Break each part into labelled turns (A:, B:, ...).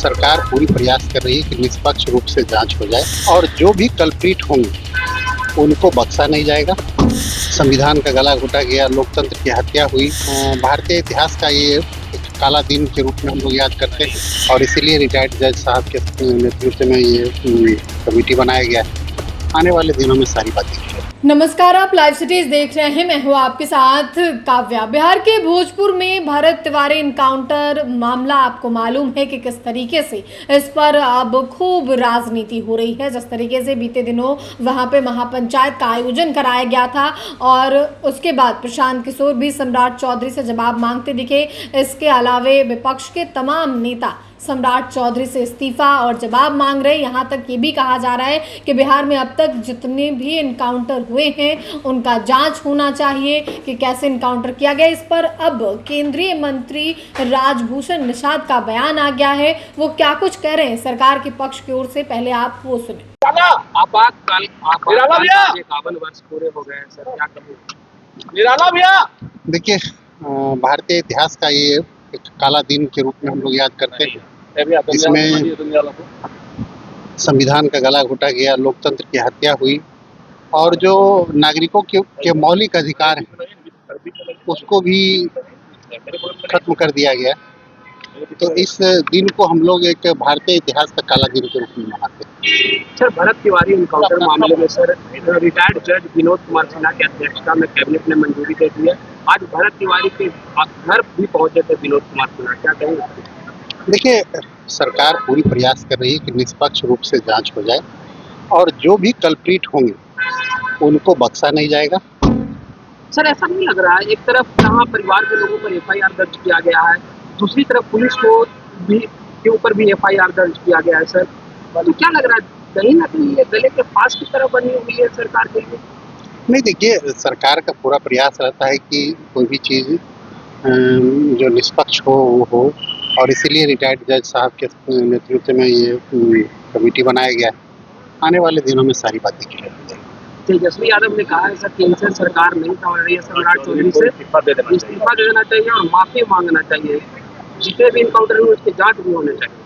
A: सरकार पूरी प्रयास कर रही है कि निष्पक्ष रूप से जांच हो जाए और जो भी कल्प्रिट होंगे उनको बख्शा नहीं जाएगा। संविधान का गला घोटा गया, लोकतंत्र की हत्या हुई। भारतीय इतिहास का ये एक काला दिन के रूप में हम लोग याद करते हैं और इसीलिए रिटायर्ड जज साहब के नेतृत्व में ये कमेटी बनाया गया है। आने वाले दिनों में सारी बातें की जाएगी।
B: नमस्कार, आप लाइव सिटीज देख रहे हैं। मैं हूं आपके साथ काव्या। बिहार के भोजपुर में भरत तिवारी इनकाउंटर मामला आपको मालूम है कि किस तरीके से इस पर अब खूब राजनीति हो रही है। जिस तरीके से बीते दिनों वहां पे महापंचायत का आयोजन कराया गया था और उसके बाद प्रशांत किशोर भी सम्राट चौधरी से जवाब मांगते दिखे। इसके अलावे विपक्ष के तमाम नेता सम्राट चौधरी से इस्तीफा और जवाब मांग रहे। यहाँ तक ये भी कहा जा रहा है कि बिहार में अब तक जितने भी इनकाउंटर हुए हैं उनका जांच होना चाहिए कि कैसे इनकाउंटर किया गया। इस पर अब केंद्रीय मंत्री राजभूषण निषाद का बयान आ गया है। वो क्या कुछ कह रहे हैं सरकार के पक्ष की ओर से, पहले आप वो सुने।
C: आपातकाल 51 वर्ष पूरे हो गए हैं सर, क्या कहूँ?
A: देखिए, भारतीय इतिहास का ये एक काला दिन के रूप में हम लोग याद करते हैं, जिसमें संविधान का गला घोटा गया, लोकतंत्र की हत्या हुई और जो नागरिकों के मौलिक अधिकार हैं उसको भी खत्म कर दिया गया। तो इस दिन को हम लोग एक भारतीय इतिहास का काला दिन के रूप में मनाते हैं।
C: सर, भरत तिवारी इनकाउंटर मामले में सर रिटायर्ड जज विनोद कुमार सिन्हा की अध्यक्षता में कैबिनेट ने मंजूरी दे दी है। आज भरत तिवारी के घर भी पहुंचे थे विनोद कुमार सिन्हा, क्या कहेंगे?
A: देखिए, सरकार पूरी प्रयास कर रही है कि निष्पक्ष रूप से जांच हो जाए और जो भी कल्प्रिट होंगे उनको बख्शा नहीं जाएगा।
C: सर, ऐसा नहीं लग रहा है, एक तरफ जहाँ परिवार के लोगों पर FIR दर्ज किया गया है, दूसरी तरफ पुलिस को भी के ऊपर भी FIR दर्ज किया गया है सर, तो क्या लग रहा है कहीं ना कहीं ये गले के फांस की तरह बनी हुई है सरकार के लिए?
A: नहीं, देखिए, सरकार का पूरा प्रयास रहता है कि कोई भी चीज़ जो निष्पक्ष हो वो हो और इसीलिए रिटायर्ड जज साहब के नेतृत्व में ये कमेटी बनाया गया है। आने वाले दिनों में सारी बातें की जाएगी।
C: तेजस्वी यादव ने कहा है सर केंद्र सरकार नहीं था रही है सम्राट चौधरी से इस्तीफा दे देना चाहिए और माफी मांगना चाहिए। जितने भी इनकाउंटर हुए उसकी जांच भी होनी चाहिए।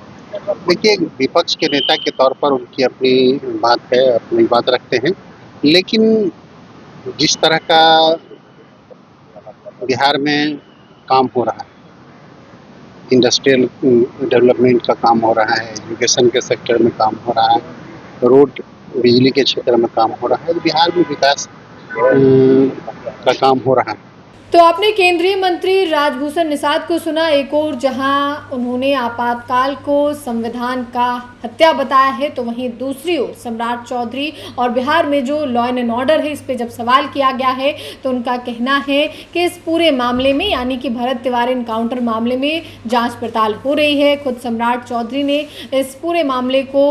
A: देखिए, विपक्ष के नेता के तौर पर उनकी अपनी बात है, अपनी बात रखते हैं, लेकिन जिस तरह का बिहार में काम हो रहा है, इंडस्ट्रियल डेवलपमेंट का काम हो रहा है, एजुकेशन के सेक्टर में काम हो रहा है, रोड बिजली के क्षेत्र में काम हो रहा है, तो बिहार में विकास का काम हो रहा है।
B: तो आपने केंद्रीय मंत्री राजभूषण निषाद को सुना। एक और जहां उन्होंने आपातकाल को संविधान का हत्या बताया है, तो वहीं दूसरी ओर सम्राट चौधरी और बिहार में जो लॉ एंड ऑर्डर है इस पे जब सवाल किया गया है तो उनका कहना है कि इस पूरे मामले में यानी कि भरत तिवारी इनकाउंटर मामले में जांच पड़ताल हो रही है। खुद सम्राट चौधरी ने इस पूरे मामले को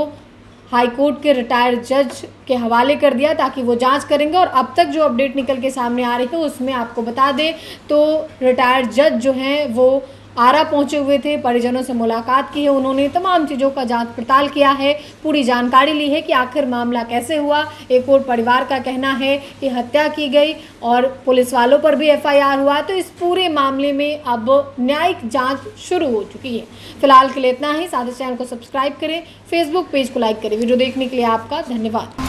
B: हाईकोर्ट के रिटायर्ड जज के हवाले कर दिया ताकि वो जांच करेंगे। और अब तक जो अपडेट निकल के सामने आ रही है उसमें आपको बता दें तो रिटायर्ड जज जो हैं वो आरा पहुंचे हुए थे, परिजनों से मुलाकात की है, उन्होंने तमाम चीज़ों का जांच पड़ताल किया है, पूरी जानकारी ली है कि आखिर मामला कैसे हुआ। एक और परिवार का कहना है कि हत्या की गई और पुलिस वालों पर भी FIR हुआ। तो इस पूरे मामले में अब न्यायिक जांच शुरू हो चुकी है। फिलहाल के लिए इतना ही। साथ ही चैनल को सब्सक्राइब करें, फेसबुक पेज को लाइक करें। वीडियो देखने के लिए आपका धन्यवाद।